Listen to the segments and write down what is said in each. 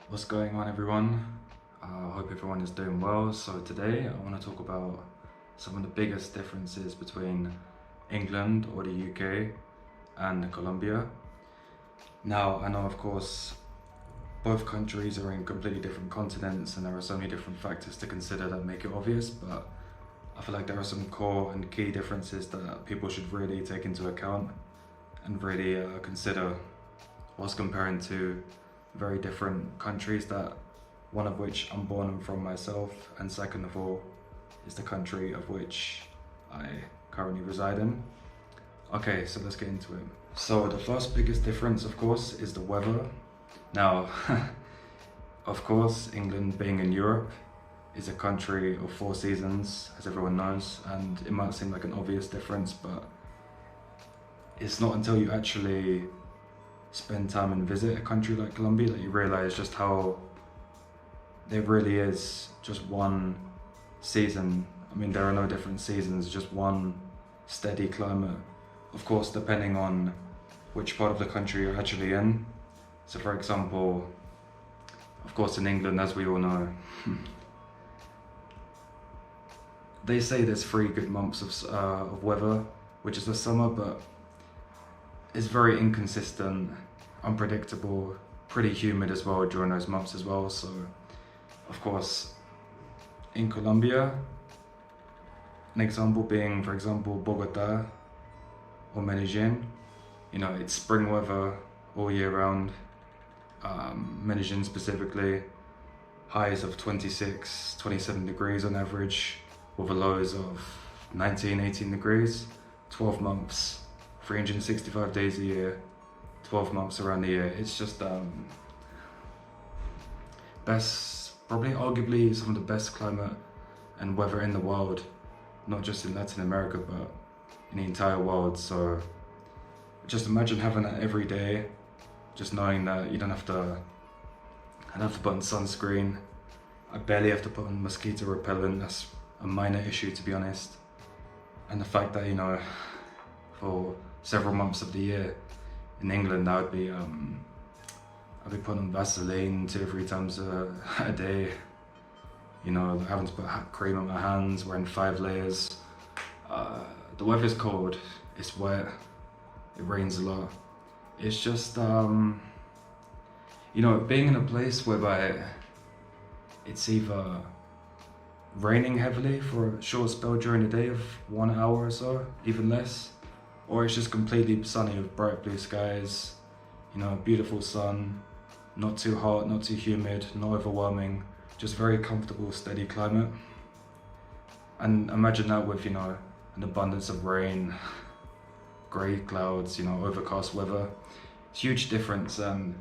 What's going on, everyone? I hope everyone is doing well. So today I want to talk about some of the biggest differences between England or the UK and Colombia. Now, I know of course both countries are in completely different continents and there are so many different factors to consider that make it obvious, but I feel like there are some core and key differences that people should really take into account and really consider whilst comparing to very different countries, that one of which I'm born from myself, and second of all is the country of which I currently reside in. Okay, so let's get into it. So the first biggest difference, of course, is the weather. Now, of course, England being in Europe is a country of 4 seasons, as everyone knows, and it might seem like an obvious difference, but it's not until you actually spend time and visit a country like Colombia that you realize just how there really is just one season. I mean, there are no different seasons, just one steady climate. Of course, depending on which part of the country you're actually in. So for example, of course in England, as we all know, they say there's 3 good months of weather, which is the summer, but it's very inconsistent, unpredictable, pretty humid as well during those months as well. So of course in Colombia, an example being, for example, Bogota or Medellin, you know, it's spring weather all year round. Medellin specifically, highs of 26, 27 degrees on average, with lows of 19, 18 degrees, 12 months, 365 days a year, 12 months around the year. It's just probably arguably some of the best climate and weather in the world, not just in Latin America, but in the entire world. So just imagine having that every day, just knowing that you don't have to, I don't have to put on sunscreen. I barely have to put on mosquito repellent. That's a minor issue, to be honest. And the fact that, you know, for several months of the year in England, I'd be putting on Vaseline 2 or 3 times a day. You know, having to put cream on my hands, wearing 5 layers. The weather's cold, it's wet, it rains a lot. It's just, you know, being in a place whereby it's either raining heavily for a short spell during the day of 1 hour or so, even less, or it's just completely sunny with bright blue skies, you know, beautiful sun, not too hot, not too humid, not overwhelming, just very comfortable, steady climate. And imagine that with, you know, an abundance of rain, grey clouds, you know, overcast weather. Huge difference, and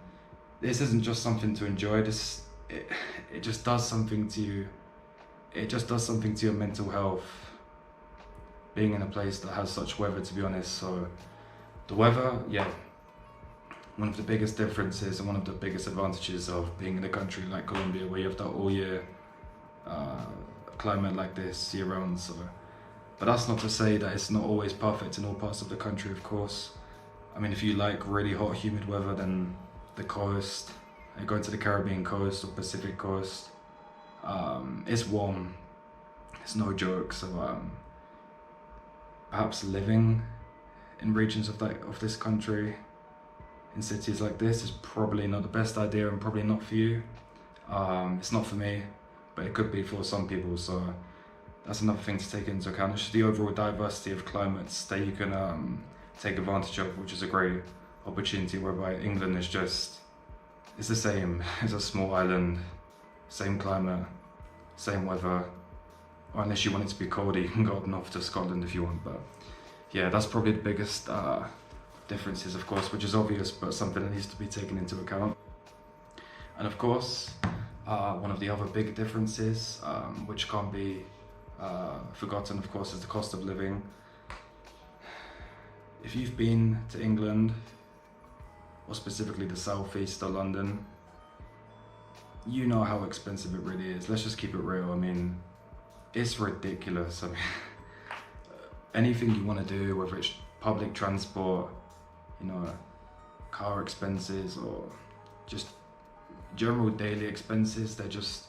this isn't just something to enjoy, it just does something to you. It just does something to your mental health, being in a place that has such weather, to be honest. So the weather, yeah, one of the biggest differences and one of the biggest advantages of being in a country like Colombia, where you have that all year climate like this year round. So, but that's not to say that it's not always perfect in all parts of the country, of course. I mean, if you like really hot, humid weather, then the coast, going to the Caribbean coast or Pacific coast, it's warm, it's no joke. So perhaps living in regions of this country, in cities like this, is probably not the best idea and probably not for you. It's not for me, but it could be for some people. So that's another thing to take into account. It's just the overall diversity of climates that you can take advantage of, which is a great opportunity, whereby England is just, it's the same. It's a small island, same climate, same weather. Or unless you want it to be colder, you can go up north to Scotland if you want. But yeah, that's probably the biggest differences, of course, which is obvious, but something that needs to be taken into account. And of course, one of the other big differences, which can't be forgotten, of course, is the cost of living. If you've been to England, or specifically the southeast or London, you know how expensive it really is. Let's just keep it real. I mean, it's ridiculous. I mean, anything you want to do, whether it's public transport, you know, car expenses, or just general daily expenses, they're just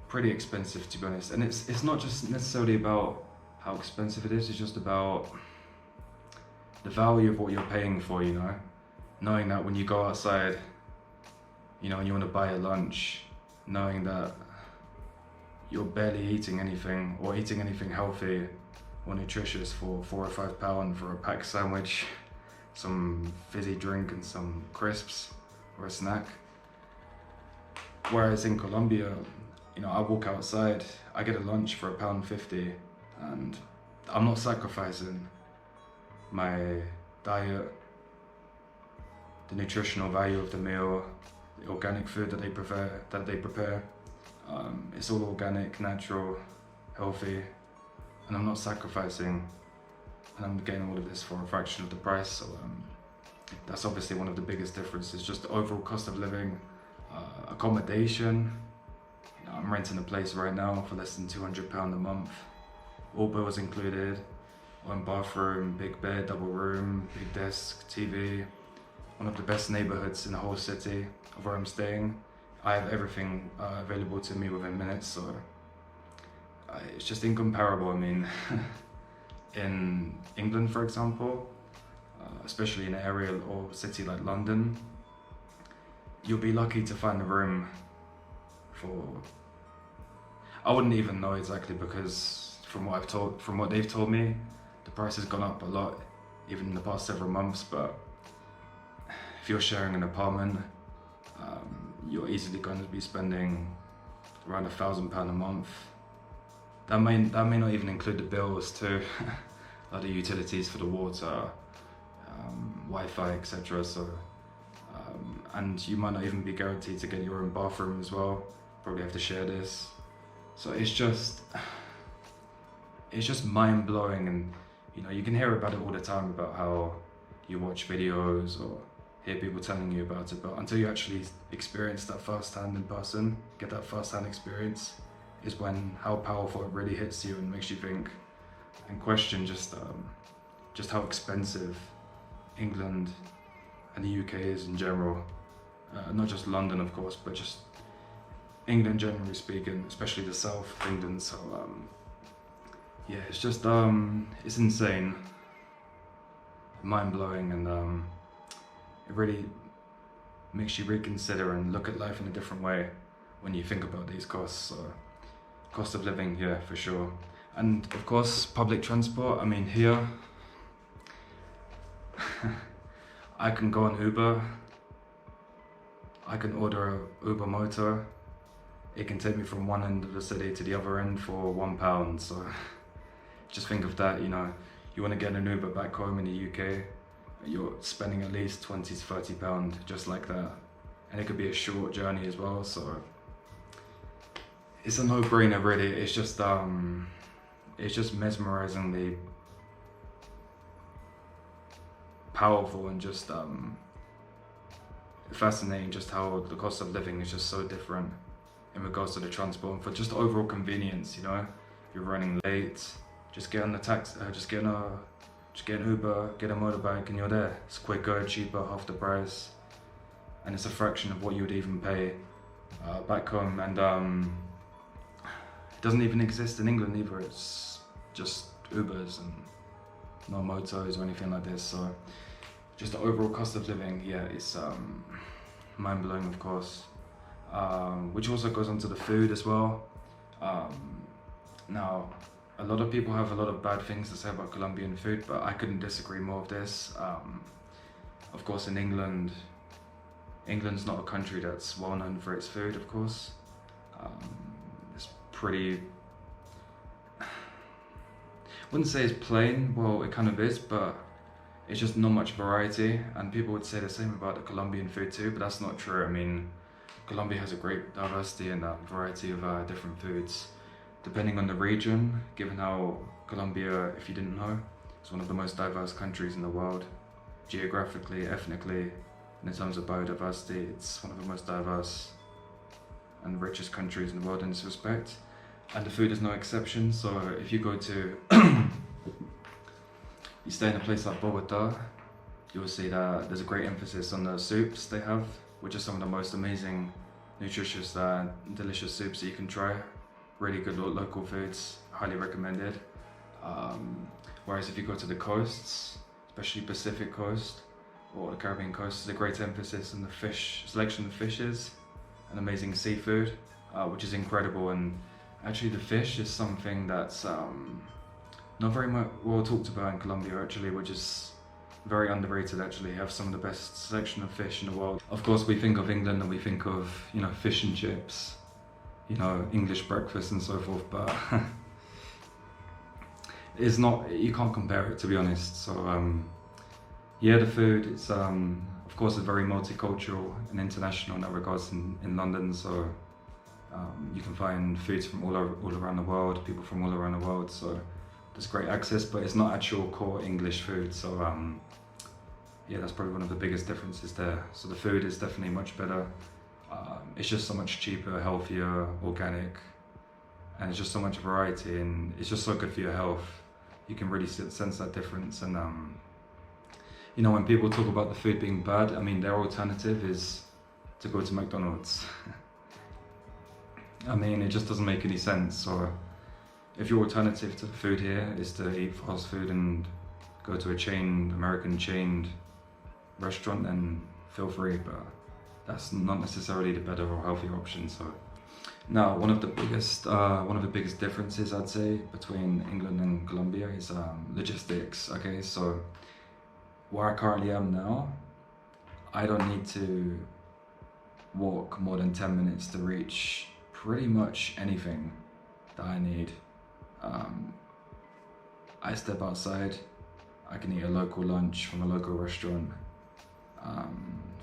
pretty expensive, to be honest. And it's not just necessarily about how expensive it is, it's just about the value of what you're paying for, you know? Knowing that when you go outside, you know, and you want to buy a lunch, knowing that you're barely eating anything or eating anything healthy or nutritious for £4 or £5 for a packed sandwich, some fizzy drink and some crisps or a snack. Whereas in Colombia, you know, I walk outside, I get a lunch for £1.50 and I'm not sacrificing my diet, the nutritional value of the meal, the organic food that they prepare. It's all organic, natural, healthy, and I'm not sacrificing, and I'm getting all of this for a fraction of the price. So that's obviously one of the biggest differences, just the overall cost of living, accommodation. You know, I'm renting a place right now for less than £200 a month, all bills included, one bathroom, big bed, double room, big desk, TV, one of the best neighborhoods in the whole city of where I'm staying. I have everything available to me within minutes, so it's just incomparable. I mean, in England, for example, especially in an area or city like London, you'll be lucky to find a room for, I wouldn't even know exactly, because from what they've told me, the price has gone up a lot, even in the past several months. But if you're sharing an apartment, you're easily going to be spending around £1,000 a month. That may not even include the bills too, like the utilities for the water, Wi-Fi, etc. So, and you might not even be guaranteed to get your own bathroom as well. Probably have to share this. So it's just mind blowing, and you know, you can hear about it all the time about how you watch videos or hear people telling you about it, but until you actually experience that firsthand in person, get that firsthand experience, is when how powerful it really hits you and makes you think and question just how expensive England and the UK is in general. Not just London, of course, but just England generally speaking, especially the south of England. So yeah, it's just it's insane, mind-blowing, and it really makes you reconsider and look at life in a different way when you think about these costs. So, cost of living here for sure. And of course, public transport. I mean, here I can go on Uber, I can order a Uber motor, it can take me from one end of the city to the other end for £1. So just think of that, you know, you want to get an Uber back home in the UK, you're spending at least £20 to £30 just like that, and it could be a short journey as well. So it's a no-brainer really. It's just mesmerizingly powerful and just fascinating just how the cost of living is just so different in regards to the transport and for just overall convenience. You know, if you're running late, just get on the taxi, just get an Uber, get a motorbike, and you're there. It's quicker, cheaper, half the price, and it's a fraction of what you would even pay back home. And it doesn't even exist in England either. It's just Ubers and no motos or anything like this. So just the overall cost of living, yeah, it's mind-blowing, of course. Which also goes on to the food as well. Now, a lot of people have a lot of bad things to say about Colombian food, but I couldn't disagree more with this. Of course, in England's not a country that's well known for its food, of course. It's pretty, I wouldn't say it's plain, well, it kind of is, but it's just not much variety. And people would say the same about the Colombian food too, but that's not true. I mean, Colombia has a great diversity and variety of different foods, depending on the region, given how Colombia, if you didn't know, is one of the most diverse countries in the world, geographically, ethnically, and in terms of biodiversity. It's one of the most diverse and richest countries in the world in this respect, and the food is no exception. So if you go to, you stay in a place like Bogota, you'll see that there's a great emphasis on the soups they have which are some of the most amazing, nutritious, delicious soups that you can try. Really good local foods, highly recommended. Whereas if you go to the coasts, especially Pacific coast or the Caribbean coast, there's a great emphasis on the fish, selection of fishes and amazing seafood, which is incredible. And actually the fish is something that's not very much well talked about in Colombia actually, which is very underrated actually. You have some of the best selection of fish in the world. Of course we think of England and we think of, you know, fish and chips, you know, English breakfast and so forth, but it's not, you can't compare it, to be honest. So yeah, the food, it's of course it's very multicultural and international in that regards in London. So you can find foods from all around the world, people from all around the world. So there's great access, but it's not actual core English food. So yeah, that's probably one of the biggest differences there. So the food is definitely much better. It's just so much cheaper, healthier, organic, and it's just so much variety, and it's just so good for your health. You can really sense that difference. And you know, when people talk about the food being bad, I mean, their alternative is to go to McDonald's. I mean, it just doesn't make any sense. So if your alternative to the food here is to eat fast food and go to a American chained restaurant, then feel free, but that's not necessarily the better or healthier option. So now, one of the biggest differences I'd say between England and Colombia is logistics. Okay, so where I currently am now, I don't need to walk more than 10 minutes to reach pretty much anything that I need. I step outside, I can eat a local lunch from a local restaurant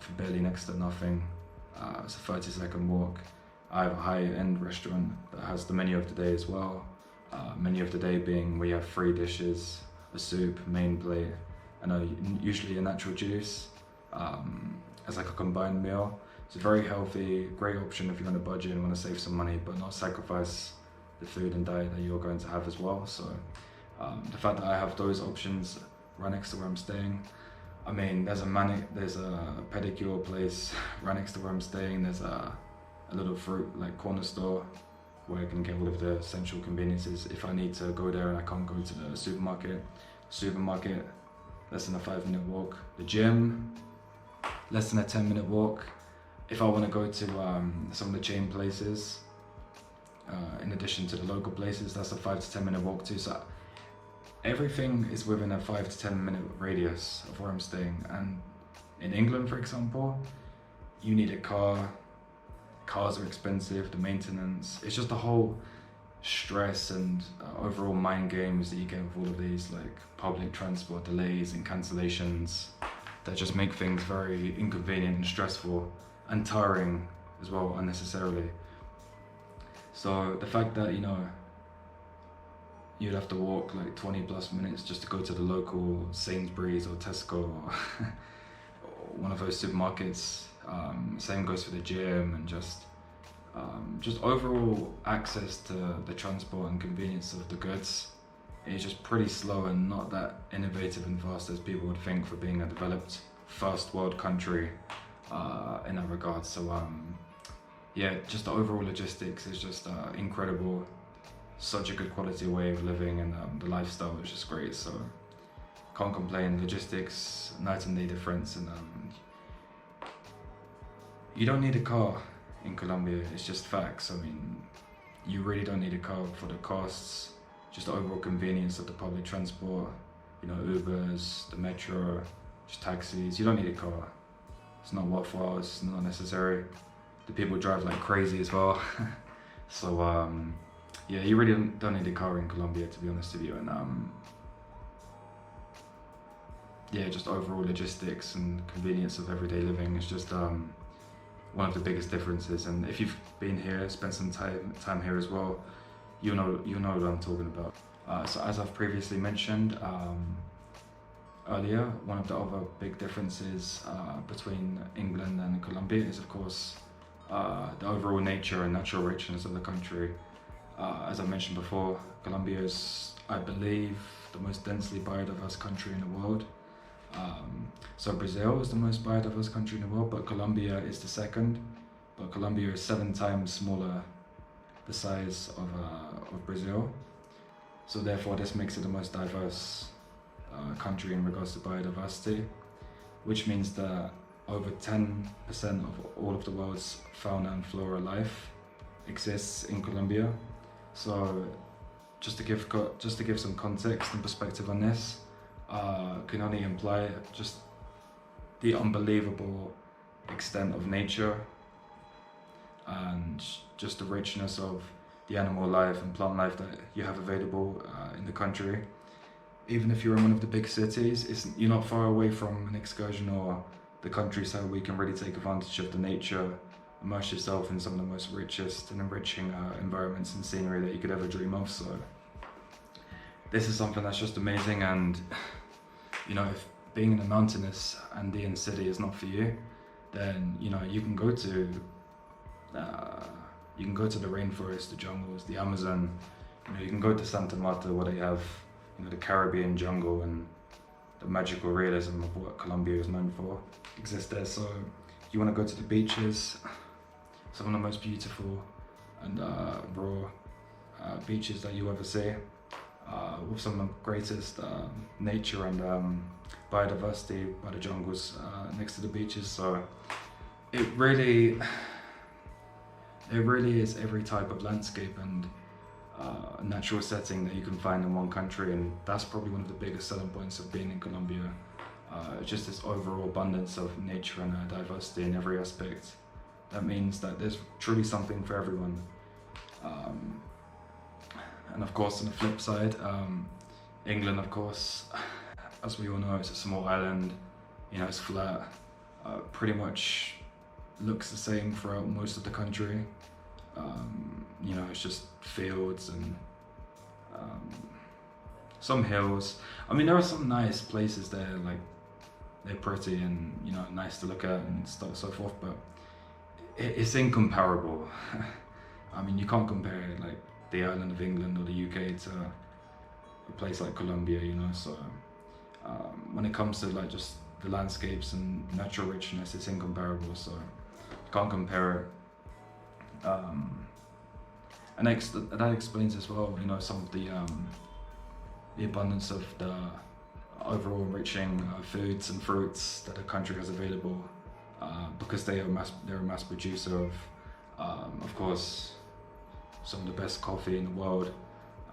for barely next to nothing. It's a 30-second walk. I have a high-end restaurant that has the menu of the day as well. Menu of the day being we have 3 dishes, a soup, main plate, and usually a natural juice as like a combined meal. It's a very healthy, great option if you're on a budget and want to save some money, but not sacrifice the food and diet that you're going to have as well. So the fact that I have those options right next to where I'm staying. I mean, there's a pedicure place right next to where I'm staying. There's a little fruit like corner store where I can get all of the essential conveniences if I need to go there and I can't go to the supermarket. Less than a 5-minute walk. The gym, less than a 10-minute walk. If I want to go to some of the chain places, in addition to the local places, that's a 5 to 10 minute walk too. So everything is within a 5 to 10 minute radius of where I'm staying. And in England, for example, you need a car. Cars are expensive, the maintenance. It's just a whole stress and overall mind games that you get with all of these like public transport delays and cancellations that just make things very inconvenient and stressful and tiring as well unnecessarily. So the fact that, you know, you'd have to walk like 20 plus minutes just to go to the local Sainsbury's or Tesco or one of those supermarkets. Same goes for the gym, and just overall access to the transport and convenience of the goods is just pretty slow and not that innovative and fast as people would think for being a developed first world country in that regard. So yeah, just the overall logistics is just incredible. Such a good quality way of living, and the lifestyle is just great. So can't complain. Logistics, night and day difference. And you don't need a car in Colombia, it's just facts. I mean, you really don't need a car for the costs, just the overall convenience of the public transport, you know, Ubers, the metro, just taxis. You don't need a car. It's not worthwhile, it's not necessary. The people drive like crazy as well. So yeah, you really don't need a car in Colombia, to be honest with you. And yeah, just overall logistics and convenience of everyday living is just one of the biggest differences. And if you've been here, spent some time here as well, you know what I'm talking about. So as I've previously mentioned earlier, one of the other big differences between England and Colombia is, of course, the overall nature and natural richness of the country. As I mentioned before, Colombia is, I believe, the most densely biodiverse country in the world. So Brazil is the most biodiverse country in the world, but Colombia is the second. But Colombia is 7 times smaller, the size of Brazil. So therefore, this makes it the most diverse country in regards to biodiversity, which means that over 10% of all of the world's fauna and flora life exists in Colombia. So just to give some context and perspective on this, can only imply just the unbelievable extent of nature and just the richness of the animal life and plant life that you have available in the country. Even if you're in one of the big cities, you're not far away from an excursion or the countryside where you can really take advantage of the nature, immerse yourself in some of the most richest and enriching environments and scenery that you could ever dream of. So this is something that's just amazing. And you know, if being in a mountainous Andean city is not for you, then you know you can go to the rainforest, the jungles, the Amazon. You know, you can go to Santa Marta where they have, you know, the Caribbean jungle and the magical realism of what Colombia is known for exists there. So you want to go to the beaches, some of the most beautiful and raw beaches that you ever see, with some of the greatest nature and biodiversity by the jungles next to the beaches. So it really is every type of landscape and natural setting that you can find in one country, and that's probably one of the biggest selling points of being in Colombia. Just this overall abundance of nature and diversity in every aspect. That means that there's truly something for everyone. And of course, on the flip side, England, of course, as we all know, it's a small island. You know, it's flat. Pretty much looks the same throughout most of the country. You know, it's just fields and some hills. I mean, there are some nice places there, like they're pretty and, you know, nice to look at and so forth, but it's incomparable. I mean, you can't compare like the island of England or the UK to a place like Colombia, you know. So when it comes to like just the landscapes and natural richness, it's incomparable. So you can't compare it. And that explains as well, you know, some of the abundance of the overall enriching foods and fruits that the country has available, because they're a mass producer of course, some of the best coffee in the world,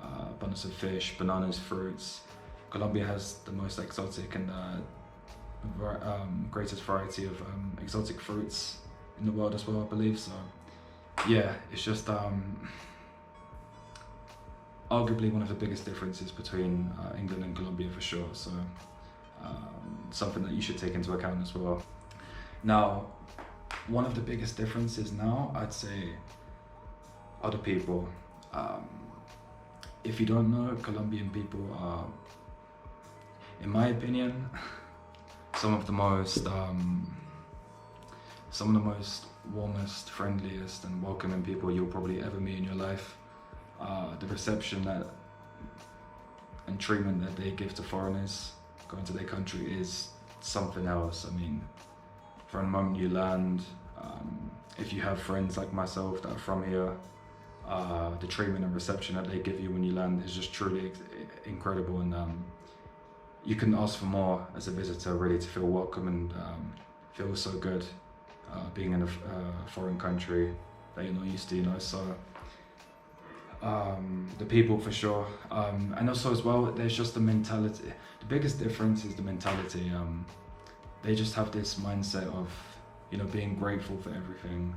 abundance of fish, bananas, fruits. Colombia has the most exotic and greatest variety of exotic fruits in the world as well, I believe. So yeah, it's just arguably one of the biggest differences between England and Colombia for sure. So something that you should take into account as well. Now, one of the biggest differences now, I'd say, are the people. If you don't know, Colombian people are, in my opinion, some of the most warmest, friendliest and welcoming people you'll probably ever meet in your life. The reception and treatment that they give to foreigners going to their country is something else. I mean, from the moment you land, if you have friends like myself that are from here, the treatment and reception that they give you when you land is just truly incredible, and you couldn't ask for more as a visitor, really, to feel welcome and feel so good being in a foreign country that you're not used to, you know. So the people for sure, and also as well, there's just the mentality. The biggest difference is the mentality. They just have this mindset of, you know, being grateful for everything,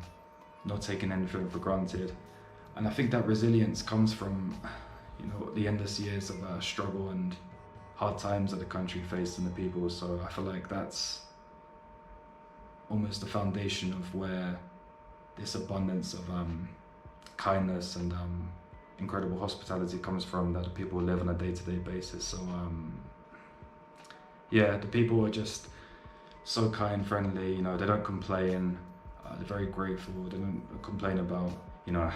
not taking anything for granted. And I think that resilience comes from, you know, the endless years of struggle and hard times that the country faced and the people. So I feel like that's almost the foundation of where this abundance of kindness and incredible hospitality comes from, that the people live on a day-to-day basis. So yeah, the people are just so kind, friendly, you know, they don't complain, they're very grateful, they don't complain about, you know,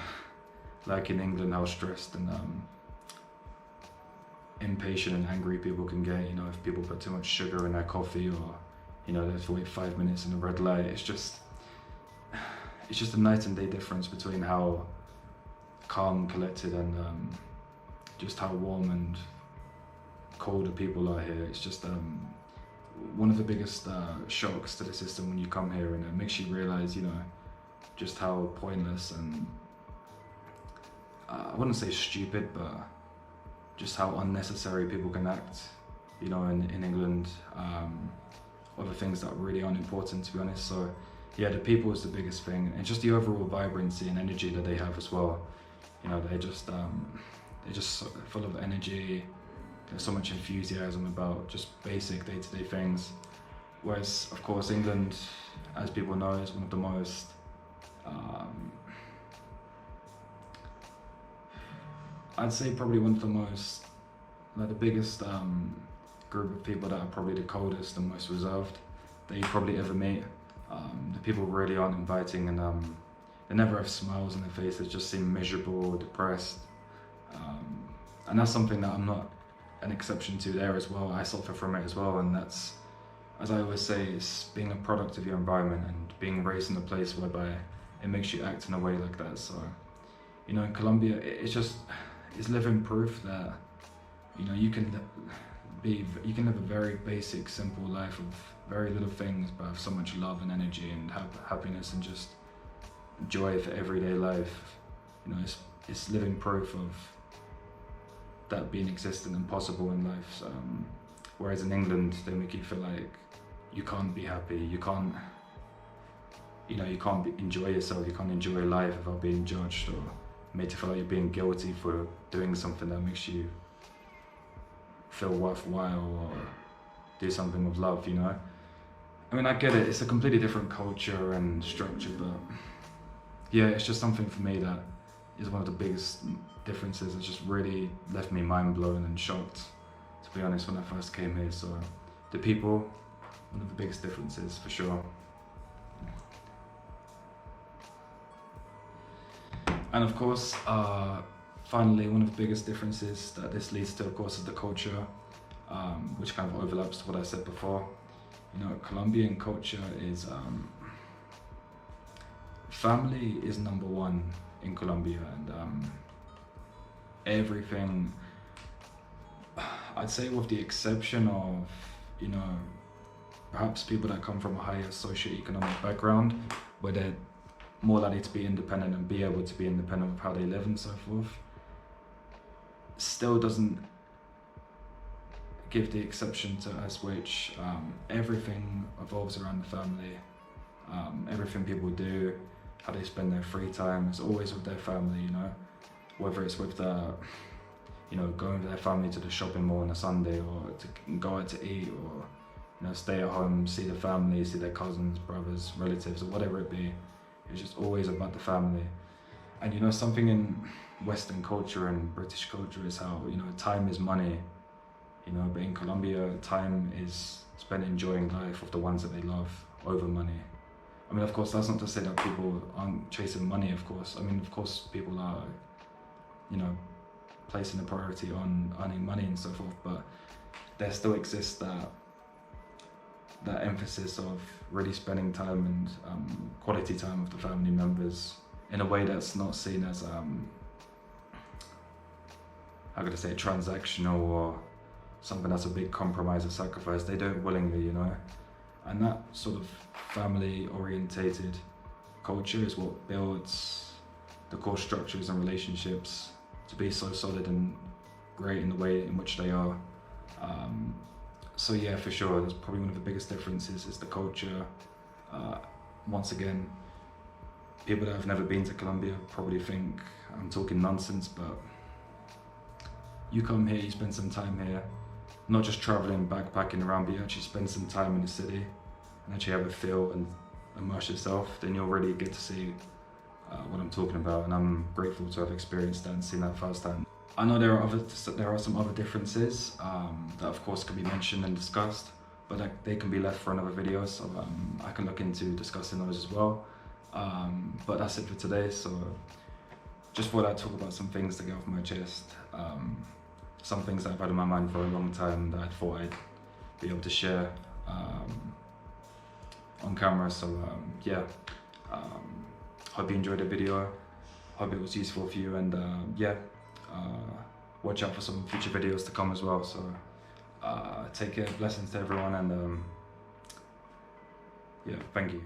like in England, how stressed and impatient and angry people can get, you know, if people put too much sugar in their coffee, or, you know, they have to wait 5 minutes in a red light. It's just a night and day difference between how calm, collected, and just how warm and cold the people are here. It's just one of the biggest shocks to the system when you come here, and it makes you realize, you know, just how pointless and I wouldn't say stupid, but just how unnecessary people can act, you know, in England, other things that really aren't important, to be honest. So yeah, the people is the biggest thing, and just the overall vibrancy and energy that they have as well. You know, they're just full of energy. There's so much enthusiasm about just basic day-to-day things. Whereas, of course, England, as people know, is one of the most I'd say probably one of the most, like the biggest group of people that are probably the coldest and most reserved that you probably ever meet. The people really aren't inviting, and they never have smiles on their faces, just seem miserable, depressed. And that's something that I'm not an exception to there as well. I suffer from it as well, and that's, as I always say, it's being a product of your environment and being raised in a place whereby it makes you act in a way like that. So, you know, in Colombia, it's living proof that, you know, you can live a very basic, simple life of very little things, but have so much love and energy and have happiness and just joy for everyday life. You know, it's living proof of that being existent and possible in life. So, whereas in England, they make you feel like you can't be happy, you can't enjoy yourself, you can't enjoy life without being judged or made to feel like you're being guilty for doing something that makes you feel worthwhile, or do something with love, you know? I mean, I get it, it's a completely different culture and structure, but yeah, it's just something for me that is one of the biggest differences. It's just really left me mind blown and shocked, to be honest, when I first came here. So the people, one of the biggest differences for sure. And of course, finally, one of the biggest differences that this leads to, of course, is the culture, which kind of overlaps to what I said before. You know, Colombian culture is, family is number one in Colombia, and everything, I'd say with the exception of, you know, perhaps people that come from a higher socioeconomic background, where they're more likely to be independent and be able to be independent of how they live and so forth, still doesn't give the exception to us, which everything evolves around the family. Everything people do, how they spend their free time, is always with their family, you know, whether it's with you know, going with their family to the shopping mall on a Sunday, or to go out to eat, or, you know, stay at home, see the family, see their cousins, brothers, relatives, or whatever it be. It's just always about the family. And, you know, something in Western culture and British culture is how, you know, time is money, you know, but in Colombia, time is spent enjoying life with the ones that they love over money. I mean, of course, that's not to say that people aren't chasing money, of course. I mean, of course, people are, you know, placing a priority on earning money and so forth, but there still exists that emphasis of really spending time and quality time with the family members in a way that's not seen as, how could I say, transactional or something that's a big compromise or sacrifice. They do it willingly, you know? And that sort of family-orientated culture is what builds the core structures and relationships to be so solid and great in the way in which they are. So yeah, for sure, that's probably one of the biggest differences is the culture. Once again, people that have never been to Colombia probably think I'm talking nonsense, but you come here, you spend some time here, not just traveling, backpacking around, but you actually spend some time in the city and actually have a feel and immerse yourself, then you'll really get to see what I'm talking about, and I'm grateful to have experienced that and seen that firsthand. I know there are some other differences that of course can be mentioned and discussed, but they can be left for another video, so I can look into discussing those as well. But that's it for today, so just thought I'd talk about some things to get off my chest. some things that I've had in my mind for a long time that I thought I'd be able to share on camera. So yeah, hope you enjoyed the video, hope it was useful for you, and yeah, watch out for some future videos to come as well. So take care, blessings to everyone, and yeah, thank you.